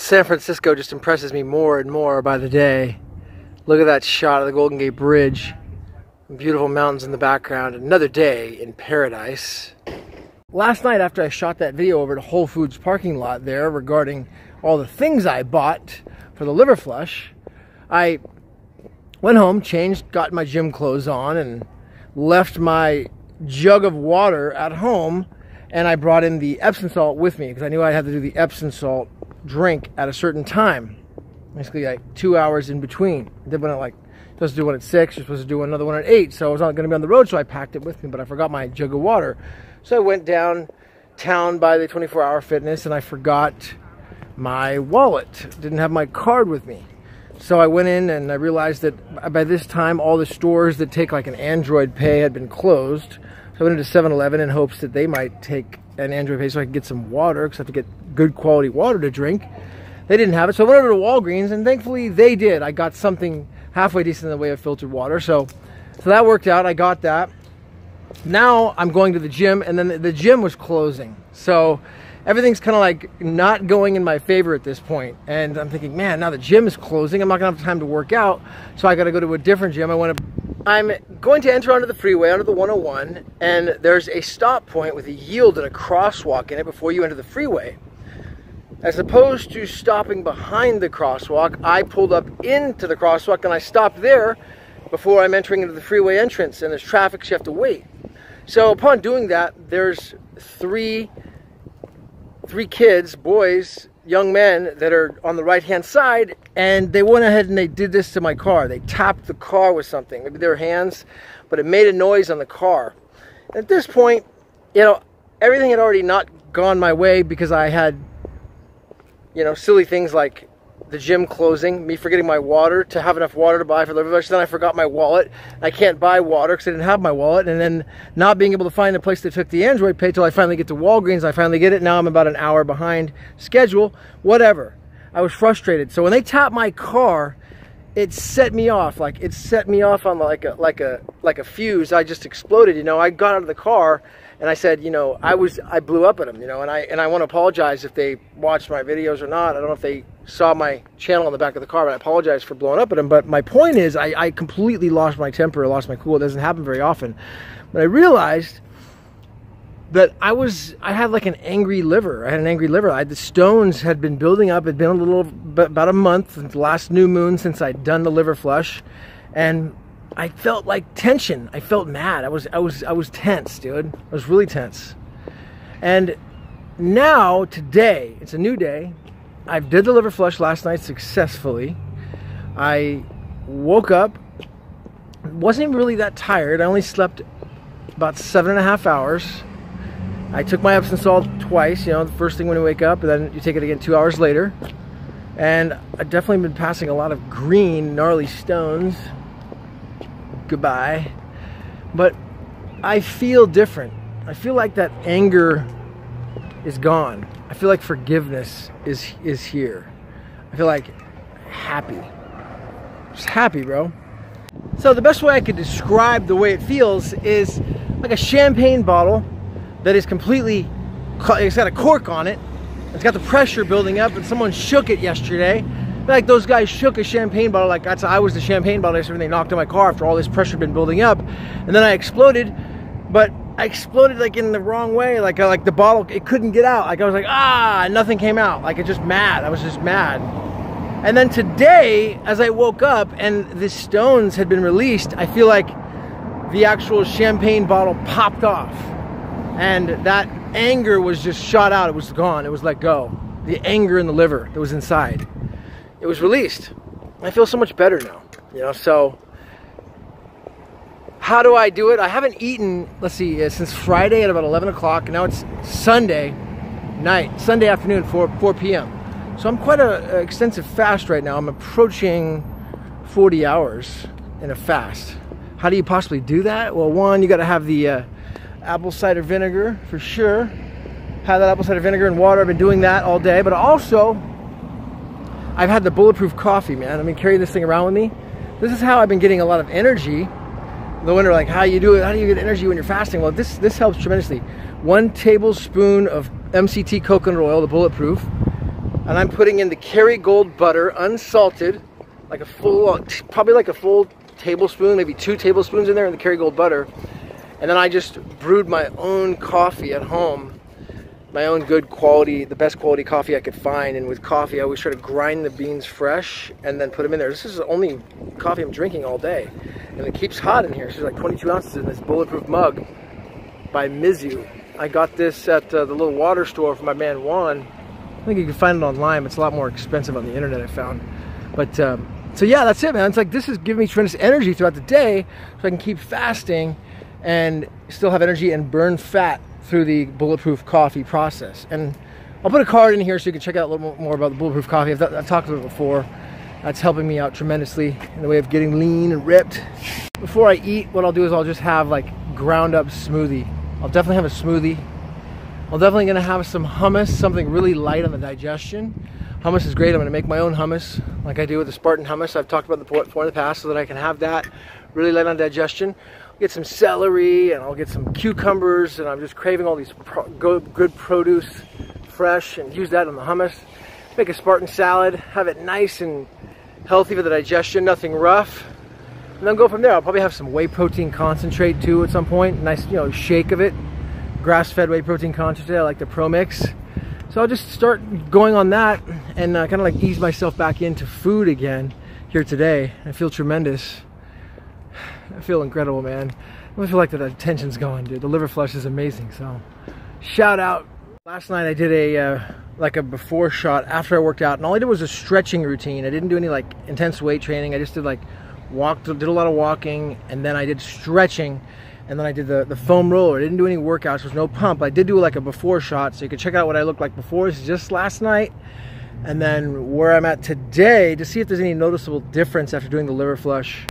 San Francisco just impresses me more and more by the day. Look at that shot of the Golden Gate Bridge. Beautiful mountains in the background. Another day in paradise. Last night after I shot that video over to Whole Foods parking lot there regarding all the things I bought for the liver flush, I went home, changed, got my gym clothes on, and left my jug of water at home, and I brought in the Epsom salt with me because I knew I had to do the Epsom salt drink at a certain time. Basically like 2 hours in between. I did one at supposed to do one at 6, you're supposed to do another one at 8, so I was not going to be on the road, so I packed it with me, but I forgot my jug of water. So I went downtown by the 24-Hour Fitness, and I forgot my wallet. Didn't have my card with me. So I went in, and I realized that by this time, all the stores that take like an Android Pay had been closed. So I went into 7-Eleven in hopes that they might take an Android Pay so I could get some water, because I have to get good quality water to drink. They didn't have it, so I went over to Walgreens, and thankfully they did. I got something halfway decent in the way of filtered water, so that worked out. I got that. Now I'm going to the gym, and then the gym was closing. So everything's kind of like not going in my favor at this point. And I'm thinking, man, now the gym is closing. I'm not going to have time to work out. So I got to go to a different gym. I'm going to enter onto the freeway, onto the 101, and there's a stop point with a yield and a crosswalk in it before you enter the freeway. As opposed to stopping behind the crosswalk, I pulled up into the crosswalk and I stopped there before I'm entering into the freeway entrance, and there's traffic, so you have to wait. So upon doing that, there's three kids, boys, young men that are on the right-hand side, and they went ahead and they did this to my car. They tapped the car with something, maybe their hands, but it made a noise on the car. At this point, you know, everything had already not gone my way because I had, you know, silly things like the gym closing, me forgetting my water, to have enough water to buy for the liver flush. Then I forgot my wallet. I can't buy water because I didn't have my wallet. And then not being able to find a place that took the Android Pay till I finally get to Walgreens. I finally get it. Now I'm about an hour behind schedule. Whatever. I was frustrated. So when they tapped my car, it set me off. Like it set me off on like a fuse. I just exploded. You know, I got out of the car. And I said, you know, I blew up at them, you know, and I want to apologize if they watched my videos or not. I don't know if they saw my channel on the back of the car, but I apologize for blowing up at them. But my point is, I completely lost my temper, lost my cool. It doesn't happen very often. But I realized that I had like an angry liver. I had an angry liver. The stones had been building up. It had been about a month, the last new moon since I'd done the liver flush. And I felt like tension. I felt mad. I was tense, dude. I was really tense. And now, today, it's a new day. I did the liver flush last night successfully. I woke up, wasn't even really that tired. I only slept about 7.5 hours. I took my Epsom salt twice, you know, the first thing when you wake up, and then you take it again 2 hours later. And I've definitely been passing a lot of green, gnarly stones. Goodbye. But I feel different. I feel like that anger is gone. I feel like forgiveness is here. I feel like happy. Just happy, bro. So the best way I could describe the way it feels is like a champagne bottle that is completely, it's got a cork on it. It's got the pressure building up, and someone shook it yesterday. Like those guys shook a champagne bottle, like I was the champagne bottle yesterday, and they knocked on my car after all this pressure had been building up. And then I exploded, but I exploded like in the wrong way. Like the bottle, it couldn't get out. Like I was like, nothing came out. Like I was just mad. And then today, as I woke up and the stones had been released, I feel like the actual champagne bottle popped off. And that anger was just shot out. It was gone. It was let go. The anger in the liver that was inside. It was released. I feel so much better now, you know. So how do I do it? I haven't eaten, let's see, since Friday at about 11 o'clock. Now it's Sunday night, Sunday afternoon, 4 p.m. So I'm quite an extensive fast right now. I'm approaching 40 hours in a fast. How do you possibly do that? Well, one, you got to have the apple cider vinegar for sure. Have that apple cider vinegar and water. I've been doing that all day, but also I've had the bulletproof coffee, man. I've been carrying this thing around with me. This is how I've been getting a lot of energy. They wonder, like, how you do it? How do you get energy when you're fasting? Well, this helps tremendously. 1 tablespoon of MCT coconut oil, the bulletproof. And I'm putting in the Kerrygold butter, unsalted, like a full, probably like a full tablespoon, maybe 2 tablespoons in there in the Kerrygold butter. And then I just brewed my own coffee at home, my own good quality, the best quality coffee I could find. And with coffee, I always try to grind the beans fresh and then put them in there. This is the only coffee I'm drinking all day. And it keeps hot in here. There's like 22 ounces in this bulletproof mug by Mizu. I got this at the little water store from my man Juan. I think you can find it online, but it's a lot more expensive on the internet, I found. But so yeah, that's it, man. It's like this is giving me tremendous energy throughout the day so I can keep fasting and still have energy and burn fat through the bulletproof coffee process. And I'll put a card in here so you can check out a little more about the bulletproof coffee. I've talked about it before. That's helping me out tremendously in the way of getting lean and ripped. Before I eat, what I'll do is I'll just have like ground up smoothie. I'll definitely have a smoothie. I'm definitely gonna have some hummus, something really light on the digestion. Hummus is great. I'm gonna make my own hummus like I do with the Spartan hummus. I've talked about before in the past so that I can have that really light on digestion. Get some celery and I'll get some cucumbers, and I'm just craving all these good produce, fresh, and use that on the hummus. Make a Spartan salad, have it nice and healthy for the digestion, nothing rough. And then go from there. I'll probably have some whey protein concentrate too at some point. Nice, you know, shake of it. Grass-fed whey protein concentrate. I like the Pro Mix. So I'll just start going on that and kind of like ease myself back into food again here today. I feel tremendous. I feel incredible, man. I feel like the tension's going, dude. The liver flush is amazing. So shout out. Last night I did a like a before shot after I worked out, and all I did was a stretching routine. I didn't do any like intense weight training. I just did like did a lot of walking, and then I did stretching, and then I did the foam roller. I didn't do any workouts. There's no pump. I did do like a before shot, so you can check out what I looked like before. This is just last night, and then where I'm at today to see if there's any noticeable difference after doing the liver flush.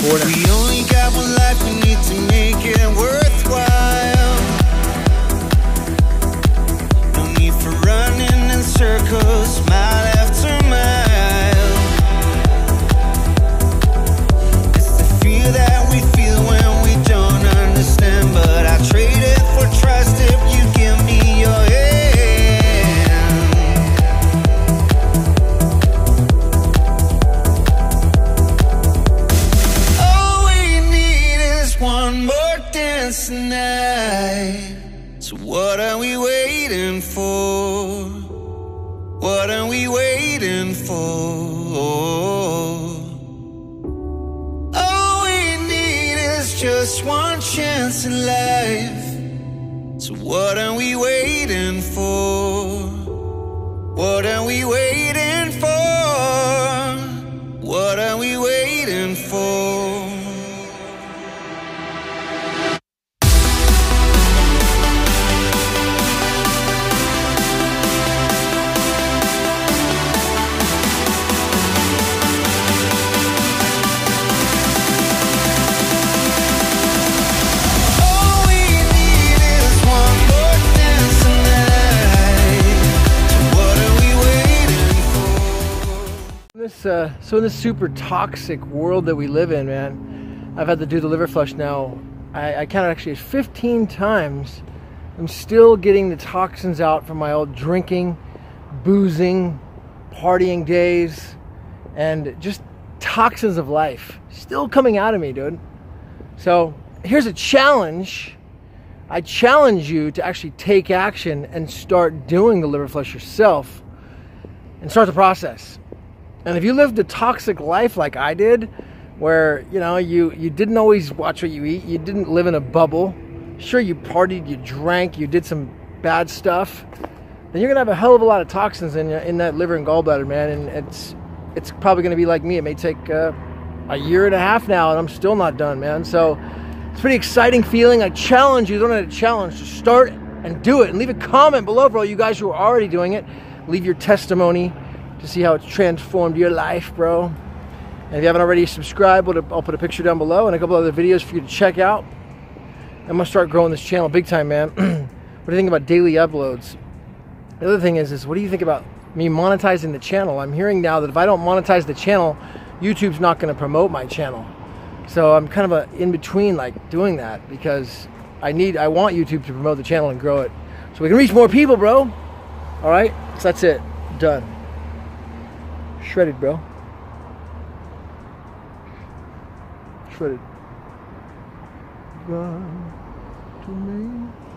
We only got one life, we need to make it worthwhile. No need for running in circles, mile after mile. It's the fear that we feel when we don't understand, but I trade it for trust if you give me your hand. One more dance tonight. So what are we waiting for? What are we waiting for? All we need is just one chance in life. So what are we waiting for? What are we waiting for? What are we waiting for? So in this super toxic world that we live in, man, I've had to do the liver flush now. I counted actually 15 times. I'm still getting the toxins out from my old drinking, boozing, partying days, and just toxins of life still coming out of me, dude. So here's a challenge. I challenge you to actually take action and start doing the liver flush yourself and start the process. And if you lived a toxic life like I did, where, you know, you didn't always watch what you eat, you didn't live in a bubble, sure, you partied, you drank, you did some bad stuff, then you're going to have a hell of a lot of toxins in that liver and gallbladder, man. And it's probably going to be like me. It may take a year and a half now, and I'm still not done, man. So it's a pretty exciting feeling. I challenge you, don't have a challenge, to start and do it. And leave a comment below for all you guys who are already doing it. Leave your testimony to see how it's transformed your life, bro. And if you haven't already subscribed, I'll put a picture down below and a couple other videos for you to check out. I'm gonna start growing this channel big time, man. What do you think about daily uploads? The other thing is what do you think about me monetizing the channel? I'm hearing now that if I don't monetize the channel, YouTube's not gonna promote my channel. So I'm kind of in between, like, doing that, because I want YouTube to promote the channel and grow it so we can reach more people, bro. Alright, so that's it. Done. Shredded, bro. Shredded. Run to me.